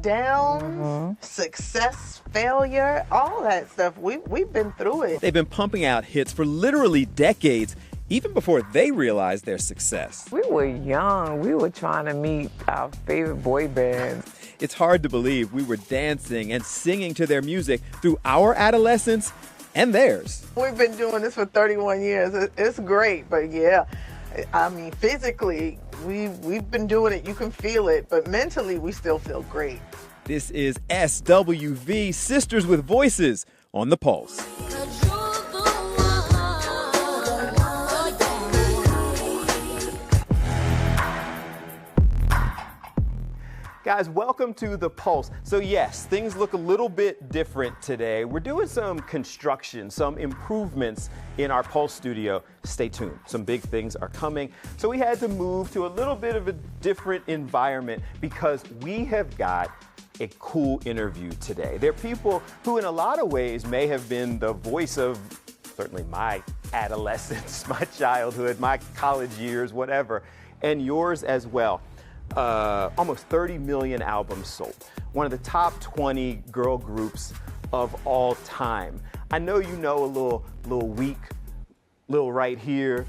down, success, failure, all that stuff. We've been through it. They've been pumping out hits for literally decades, even before they realized their success. We were young. We were trying to meet our favorite boy bands. It's hard to believe we were dancing and singing to their music through our adolescence and theirs. We've been doing this for 31 years. It's great, but yeah, I mean, physically, we've been doing it. You can feel it, but mentally, we still feel great. This is SWV, Sisters with Voices, on The Pulse. Guys, welcome to The Pulse. So yes, things look a little bit different today. We're doing some construction, some improvements in our Pulse studio. Stay tuned, some big things are coming. So we had to move to a little bit of a different environment because we have got a cool interview today. They're people who in a lot of ways may have been the voice of certainly my adolescence, my childhood, my college years, whatever, and yours as well. Almost 30 million albums sold. One of the top 20 girl groups of all time. I know you know a little weak, little right here,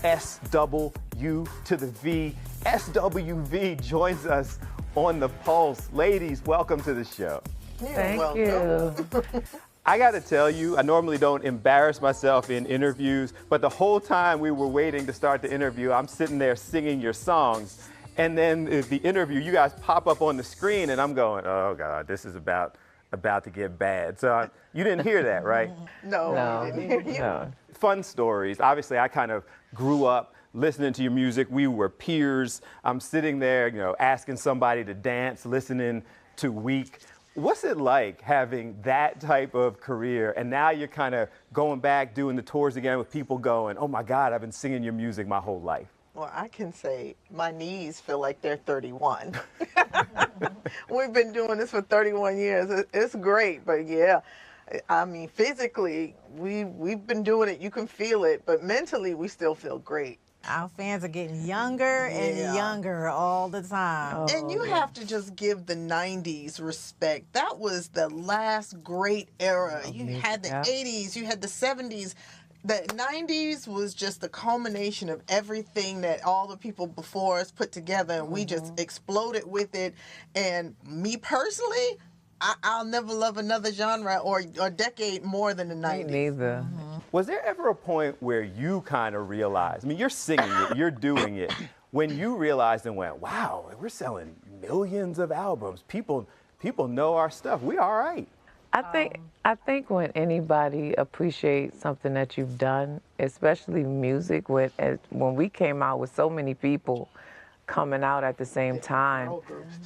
SWU to the V. SWV joins us on The Pulse. Ladies, welcome to the show. Thank you. I gotta tell you, I normally don't embarrass myself in interviews, but the whole time we were waiting to start the interview, I'm sitting there singing your songs. And then the interview, you guys pop up on the screen, and I'm going, oh God, this is about to get bad. So you didn't hear that, right? No, we didn't hear you. No. Fun stories. Obviously, I kind of grew up listening to your music. We were peers. I'm sitting there, asking somebody to dance, listening to Weak. What's it like having that type of career, and now you're kind of going back, doing the tours again with people going, oh my God, I've been singing your music my whole life? Well, I can say my knees feel like they're 31. We've been doing this for 31 years. It's great, but yeah, I mean, physically, we've been doing it. You can feel it, but mentally, we still feel great. Our fans are getting younger and younger all the time. And you have to just give the 90s respect. That was the last great era. You had the 80s, you had the 70s. The 90s was just the culmination of everything that all the people before us put together, and we just exploded with it. And me personally, I'll never love another genre or decade more than the 90s. Me neither. Was there ever a point where you kind of realized, I mean, you're singing it, you're doing it, when you realized and went, wow, we're selling millions of albums. People know our stuff. We all right. I think when anybody appreciates something that you've done, especially music, when we came out with so many people coming out at the same time,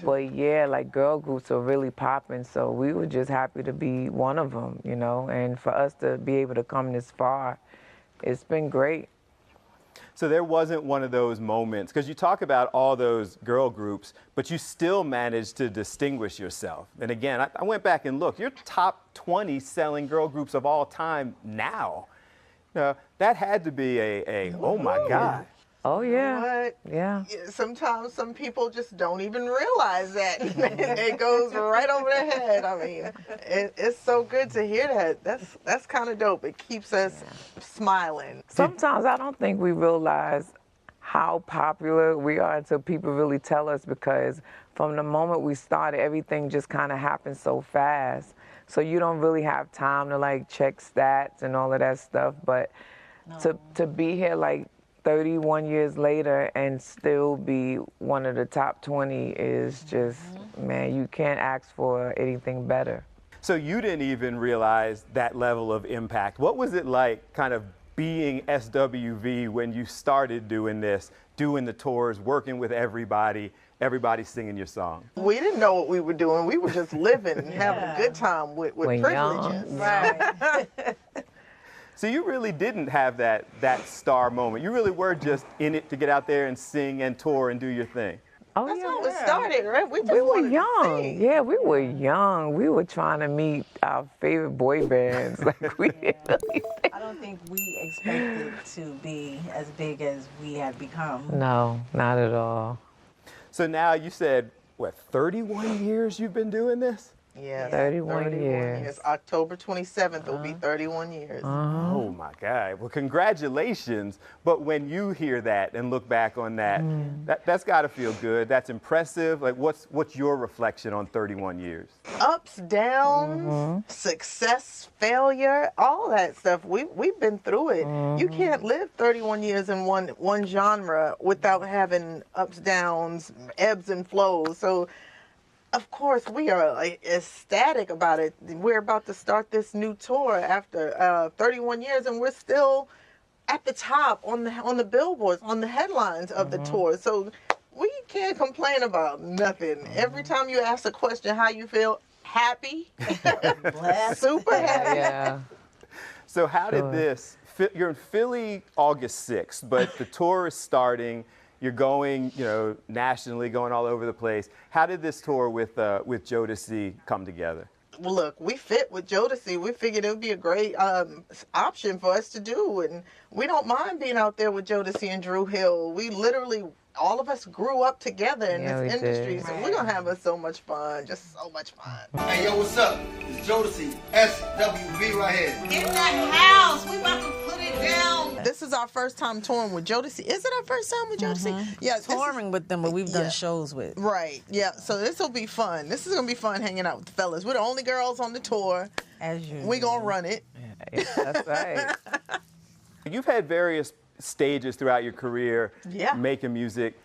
but yeah, like girl groups are really popping, so we were just happy to be one of them, and for us to be able to come this far, it's been great. So there wasn't one of those moments, because you talk about all those girl groups, but you still managed to distinguish yourself. And again, I went back and looked. You're top 20 selling girl groups of all time now. That had to be oh my God. Oh yeah. But yeah. Sometimes some people just don't even realize that. It goes right over their head. I mean, it's so good to hear that. That's kind of dope. It keeps us smiling. Sometimes I don't think we realize how popular we are until people really tell us, because from the moment we started, everything just kind of happened so fast. So you don't really have time to like check stats and all of that stuff. But to be here like 31 years later and still be one of the top 20 is just, man, you can't ask for anything better. So you didn't even realize that level of impact. What was it like kind of being SWV when you started doing this, doing the tours, working with everybody singing your song? We didn't know what we were doing. We were just living and having a good time with privileges. Right. So you really didn't have that star moment. You really were just in it to get out there and sing and tour and do your thing. Oh, That's yeah. how it started, right? We were young. Yeah, we were young. We were trying to meet our favorite boy bands. I don't think we expected to be as big as we have become. No, not at all. So now you said what, 31 years you've been doing this? Yes, 31 years. October 27th will be 31 years. Oh my God. Well, congratulations. But when you hear that and look back on that, that's got to feel good. That's impressive. Like, what's your reflection on 31 years? Ups, downs, success, failure, all that stuff. We've been through it. You can't live 31 years in one genre without having ups, downs, ebbs and flows. So of course, we are like ecstatic about it. We're about to start this new tour after 31 years, and we're still at the top on the billboards, on the headlines of the tour. So we can't complain about nothing. Every time you ask a question, how you feel? Happy, super happy. Yeah. So how did this? You're in Philly August 6th, but the tour is starting. You're going, nationally, going all over the place. How did this tour with Jodeci come together? Well, look, we fit with Jodeci. We figured it would be a great option for us to do, and we don't mind being out there with Jodeci and Drew Hill. We literally, all of us grew up together in this industry, so we're gonna have so much fun, just so much fun. Hey, yo, what's up? It's Jodeci, SWV right here. In the house, we about to put it down. This is our first time touring with Jodeci. Is it our first time with Jodeci? Yeah, touring with them, but we've done shows with. Right, yeah, so this will be fun. This is gonna be fun hanging out with the fellas. We're the only girls on the tour. As usual. We're gonna run it. Yeah, that's right. You've had various stages throughout your career, making music,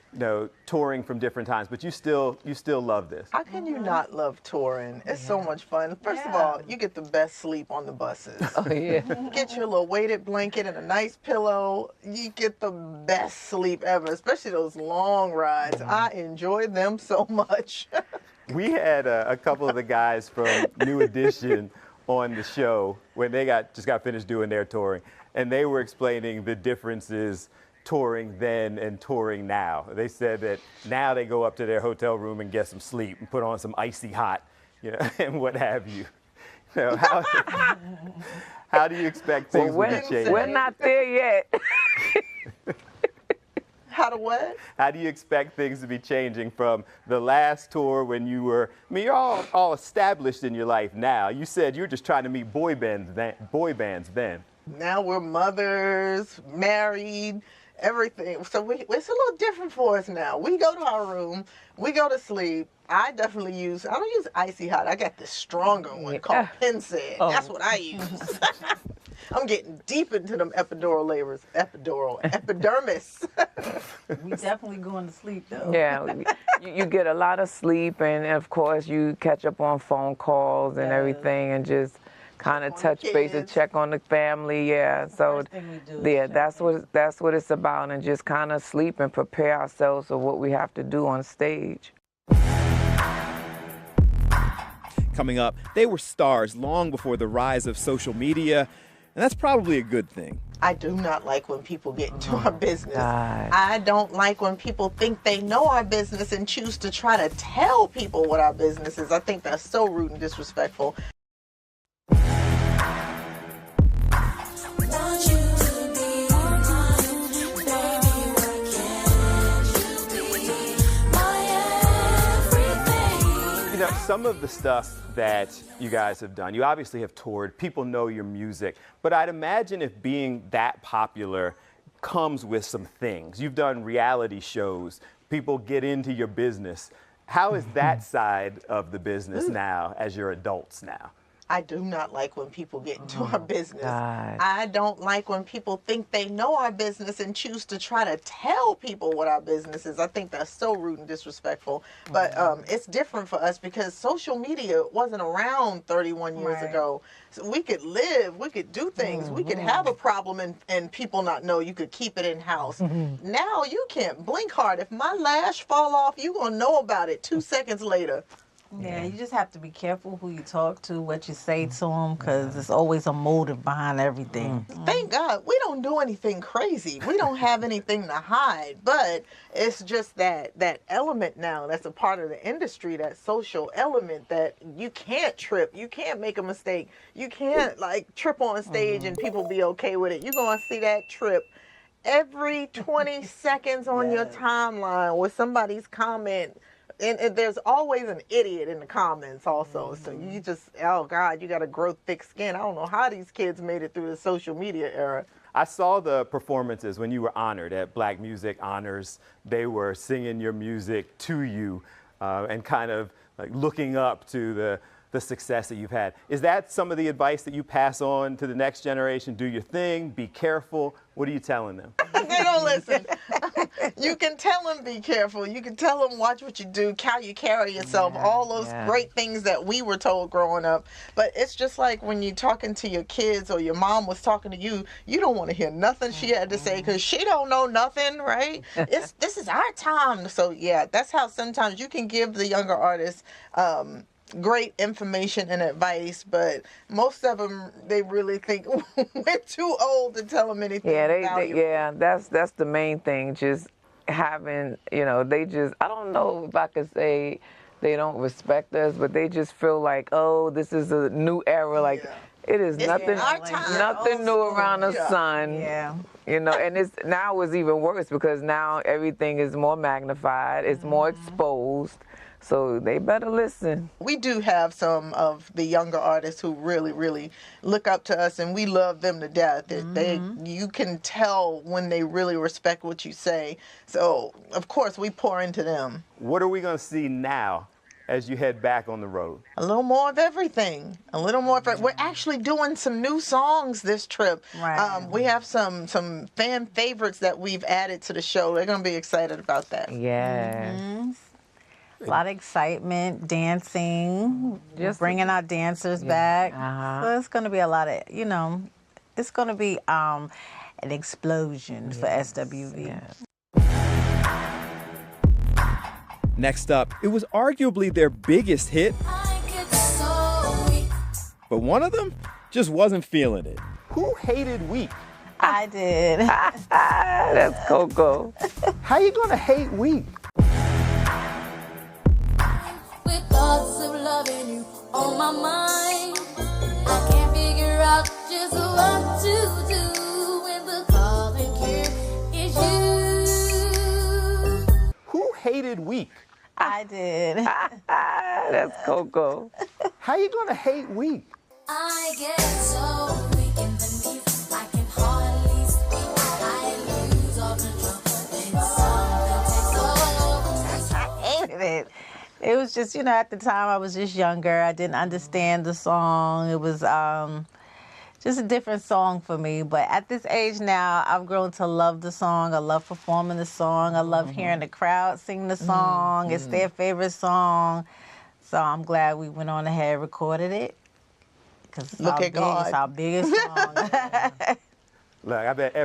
touring from different times, but you still love this. How can you not love touring? It's so much fun. First of all, you get the best sleep on the buses. Oh, yeah. Get your little weighted blanket and a nice pillow. You get the best sleep ever, especially those long rides. I enjoy them so much. We had a couple of the guys from New Edition on the show when they just got finished doing their touring, and they were explaining the differences touring then and touring now. They said that now they go up to their hotel room and get some sleep and put on some icy hot, and what have you. How do you expect things to be changing? We're not there yet. How to what? How do you expect things to be changing from the last tour when you were, you're all established in your life now. You said you were just trying to meet boy bands then. Now we're mothers, married, everything. So it's a little different for us now. We go to our room, we go to sleep. I don't use icy hot. I got the stronger one called Pensad. That's what I use. I'm getting deep into them epidermis. We definitely going to sleep though. Yeah, you get a lot of sleep, and of course you catch up on phone calls and everything, and just kind of touch base and check on the family. Yeah, so that's what it's about, and just kind of sleep and prepare ourselves for what we have to do on stage. Coming up, they were stars long before the rise of social media. And that's probably a good thing. I do not like when people get into our business. I don't like when people think they know our business and choose to try to tell people what our business is. I think that's so rude and disrespectful. Some of the stuff that you guys have done, you obviously have toured, people know your music, but I'd imagine if being that popular comes with some things. You've done reality shows, people get into your business. How is that side of the business now as you're adults now? I do not like when people get into our business. I don't like when people think they know our business and choose to try to tell people what our business is. I think that's so rude and disrespectful. But it's different for us because social media wasn't around 31 years ago. So we could live, we could do things, we could have a problem and people not know. You could keep it in house. Now you can't blink hard. If my lash fall off, you're going to know about it 2 seconds later. Yeah, you just have to be careful who you talk to, what you say to them, because there's always a motive behind everything. Thank God we don't do anything crazy. We don't have anything to hide, but it's just that element now that's a part of the industry, that social element that you can't trip. You can't make a mistake. You can't trip on stage and people be okay with it. You're going to see that trip every 20 seconds on your timeline with somebody's comment and there's always an idiot in the comments also. So you just, oh God, you got to grow thick skin. I don't know how these kids made it through the social media era. I saw the performances when you were honored at Black Music Honors. They were singing your music to you and kind of like looking up to the success that you've had. Is that some of the advice that you pass on to the next generation? Do your thing, be careful. What are you telling them? They don't listen. You can tell them be careful. You can tell them watch what you do, how you carry yourself, all those great things that we were told growing up. But it's just like when you're talking to your kids or your mom was talking to you, you don't want to hear nothing she had to say because she don't know nothing, right? This is our time. So yeah, that's how sometimes you can give the younger artists great information and advice, but most of them, they really think we're too old to tell them anything. Yeah, that's the main thing. Just having, they just, I don't know if I could say they don't respect us, but they just feel like, oh, this is a new era. Like it is nothing new around the sun. Yeah. And now it's even worse because now everything is more magnified. It's more exposed. So they better listen. We do have some of the younger artists who really, really look up to us, and we love them to death. You can tell when they really respect what you say. So, of course, we pour into them. What are we going to see now as you head back on the road? A little more of everything. A little more. We're actually doing some new songs this trip. Right. We have some fan favorites that we've added to the show. They're going to be excited about that. Yeah. A lot of excitement, dancing, just bringing our dancers back. So it's going to be a lot of, it's going to be an explosion for SWV. Next up, it was arguably their biggest hit, but one of them just wasn't feeling it. Who hated Weak? I did. That's Coco. How you going to hate Weak? With thoughts of loving you on my mind, I can't figure out just what to do when the calling here is you. Who hated Weak? I did. That's Coco. How you gonna hate Weak? I get so weak in the knees, I can hardly speak. I lose all control, then something takes over. I hated it. It was just, at the time I was just younger. I didn't understand the song. It was just a different song for me. But at this age now, I've grown to love the song. I love performing the song. I love hearing the crowd sing the song. It's their favorite song. So I'm glad we went on ahead and recorded it. Because it's our biggest song. Look, I bet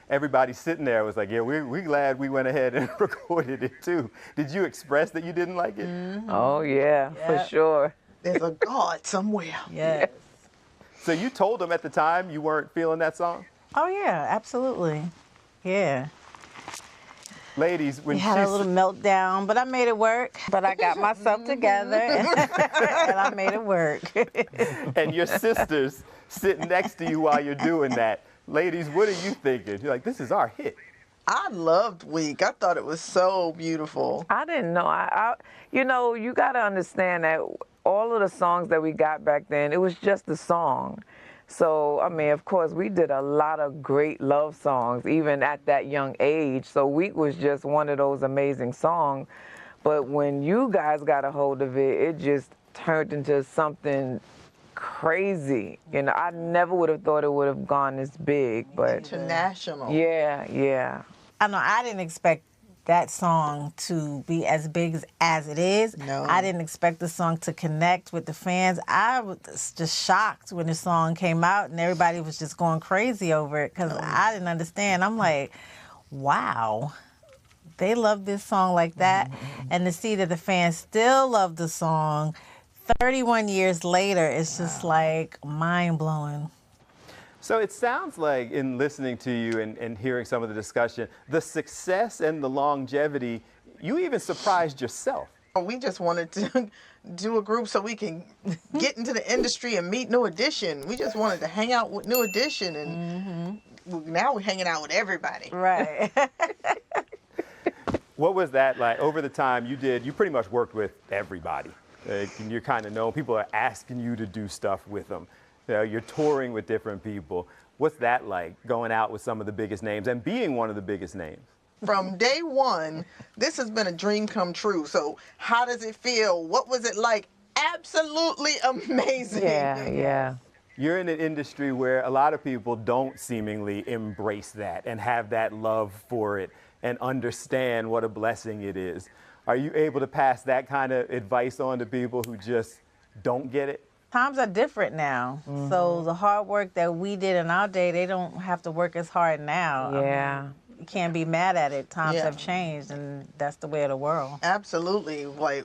everybody sitting there was like, yeah, we're glad we went ahead and recorded it too. Did you express that you didn't like it? Oh, yeah, for sure. There's a God somewhere. Yes. So you told them at the time you weren't feeling that song? Oh, yeah, absolutely. Yeah. Ladies, when we had a little meltdown, but I made it work. But I got myself together, and I made it work. And your sisters sitting next to you while you're doing that. Ladies, what are you thinking? You're like, this is our hit. I loved Weak. I thought it was so beautiful. I didn't know. You got to understand that all of the songs that we got back then, it was just a song. So, of course, we did a lot of great love songs, even at that young age. So Weak was just one of those amazing songs. But when you guys got a hold of it, it just turned into something crazy. I never would have thought it would have gone this big, but international. Yeah. I know I didn't expect that song to be as big as it is. No. I didn't expect the song to connect with the fans. I was just shocked when the song came out and everybody was just going crazy over it because I didn't understand. I'm like, wow. They love this song like that. And to see that the fans still love the song 31 years later, it's just like mind-blowing. So it sounds like, in listening to you and hearing some of the discussion, the success and the longevity, you even surprised yourself. We just wanted to do a group so we can get into the industry and meet New Edition. We just wanted to hang out with New Edition, and now we're hanging out with everybody. Right. What was that like? Over the time you pretty much worked with everybody. And you're kind of known. People are asking you to do stuff with them. You know, you're touring with different people. What's that like, going out with some of the biggest names and being one of the biggest names? From day one, this has been a dream come true. So how does it feel? What was it like? Absolutely amazing. Yeah. You're in an industry where a lot of people don't seemingly embrace that and have that love for it and understand what a blessing it is. Are you able to pass that kind of advice on to people who just don't get it? Times are different now. So the hard work that we did in our day, they don't have to work as hard now. Yeah. You can't be mad at it. Times have changed, and that's the way of the world. Absolutely. Like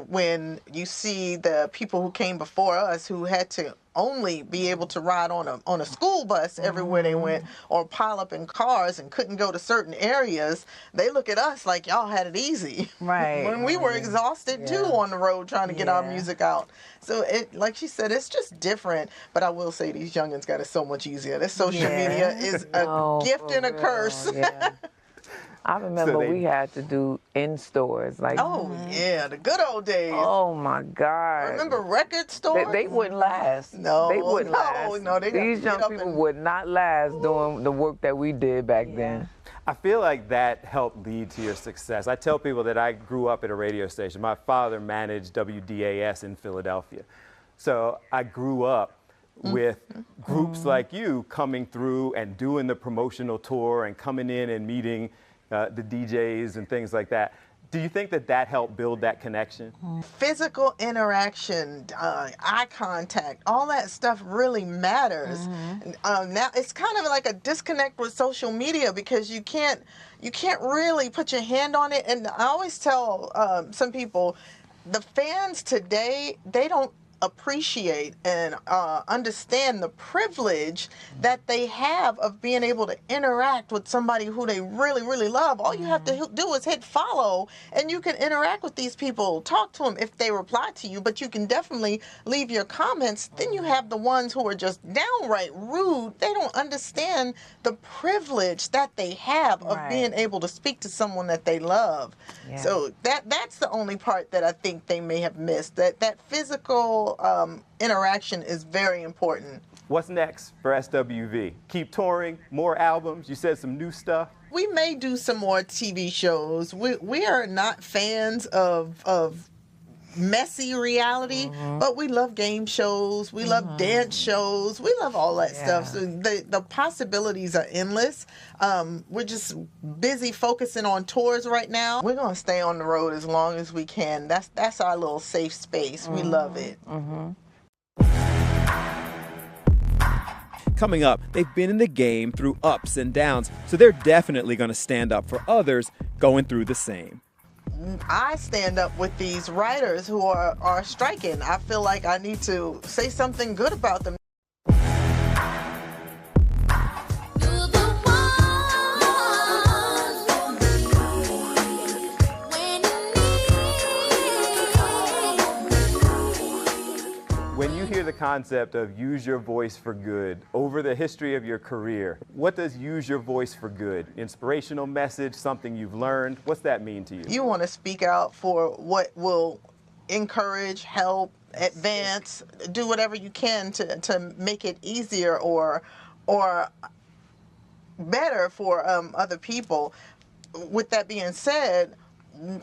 when you see the people who came before us who had to only be able to ride on a school bus everywhere they went, or pile up in cars and couldn't go to certain areas, they look at us like y'all had it easy. Right. When we were exhausted too on the road trying to get our music out. So it, like she said, it's just different. But I will say these youngins got it so much easier. This social media is a gift and a curse. I remember we had to do in stores. Like, the good old days. Oh my God. Remember record stores? They wouldn't last. No, they wouldn't last. No, these young people would not last doing the work that we did back then. I feel like that helped lead to your success. I tell people that I grew up at a radio station. My father managed WDAS in Philadelphia. So I grew up with groups like you coming through and doing the promotional tour and coming in and meeting the DJs and things like that. Do you think that that helped build that connection? Physical interaction, eye contact, all that stuff really matters. Now it's kind of like a disconnect with social media because you can't really put your hand on it. And I always tell some people, the fans today, they don't appreciate and understand the privilege that they have of being able to interact with somebody who they really, really love. All you have to do is hit follow and you can interact with these people, talk to them if they reply to you, but you can definitely leave your comments. Then you have the ones who are just downright rude. They don't understand the privilege that they have of being able to speak to someone that they love. So that's the only part that I think they may have missed, that physical interaction is very important. What's next for SWV? Keep touring, more albums, you said some new stuff. We may do some more TV shows. We are not fans of messy reality, but we love game shows, we love dance shows, we love all that stuff. So the possibilities are endless. We're just busy focusing on tours right now. We're gonna stay on the road as long as we can. That's our little safe space. We love it. Coming up, they've been in the game through ups and downs, so they're definitely going to stand up for others going through the same. I stand up with these writers who are striking. I feel like I need to say something good about them. When you hear the concept of use your voice for good over the history of your career, what does use your voice for good? Inspirational message, something you've learned? What's that mean to you? You want to speak out for what will encourage, help, advance, do whatever you can to make it easier or better for other people. With that being said,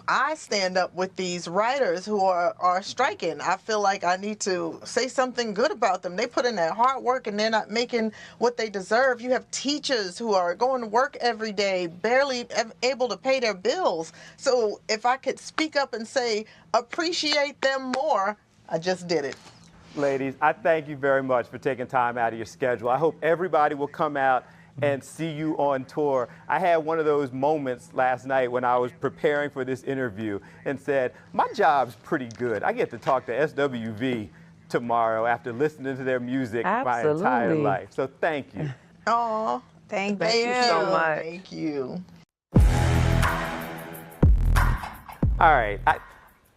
I stand up with these writers who are striking. I feel like I need to say something good about them. They put in that hard work and they're not making what they deserve. You have teachers who are going to work every day, barely able to pay their bills. So if I could speak up and say, appreciate them more, I just did it. Ladies, I thank you very much for taking time out of your schedule. I hope everybody will come out and see you on tour. I had one of those moments last night when I was preparing for this interview and said, my job's pretty good. I get to talk to SWV tomorrow after listening to their music my entire life. So thank you. Oh, thank you so much. Thank you. All right.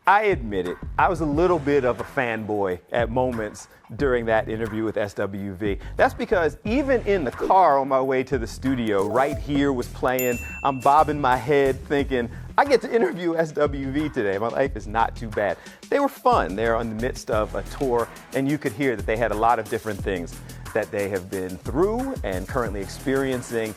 I admit it, I was a little bit of a fanboy at moments during that interview with SWV. That's because even in the car on my way to the studio, Right Here was playing. I'm bobbing my head thinking, I get to interview SWV today. My life is not too bad. They were fun. They're in the midst of a tour, and you could hear that they had a lot of different things that they have been through and currently experiencing.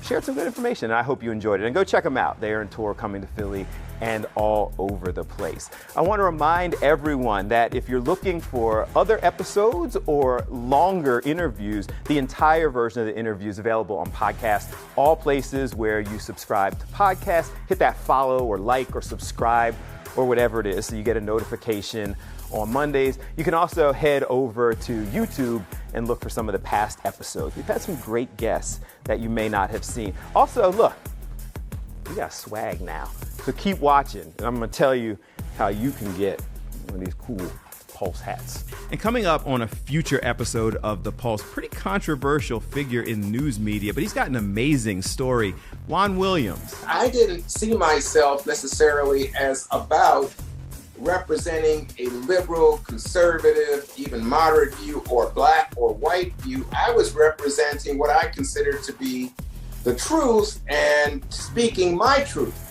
Shared some good information, and I hope you enjoyed it. And go check them out. They are in tour coming to Philly and all over the place. I want to remind everyone that if you're looking for other episodes or longer interviews, the entire version of the interview is available on podcast, all places where you subscribe to podcasts. Hit that follow or like or subscribe or whatever it is so you get a notification on Mondays. You can also head over to YouTube and look for some of the past episodes. We've had some great guests that you may not have seen. Also, look, we got swag now. So keep watching, and I'm gonna tell you how you can get one of these cool Pulse hats. And coming up on a future episode of The Pulse, pretty controversial figure in news media, but he's got an amazing story. Juan Williams. I didn't see myself necessarily as about representing a liberal, conservative, even moderate view, or black or white view. I was representing what I considered to be the truth and speaking my truth.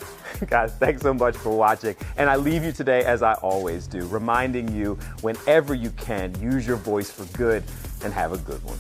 Guys, thanks so much for watching. And I leave you today, as I always do, reminding you, whenever you can, use your voice for good and have a good one.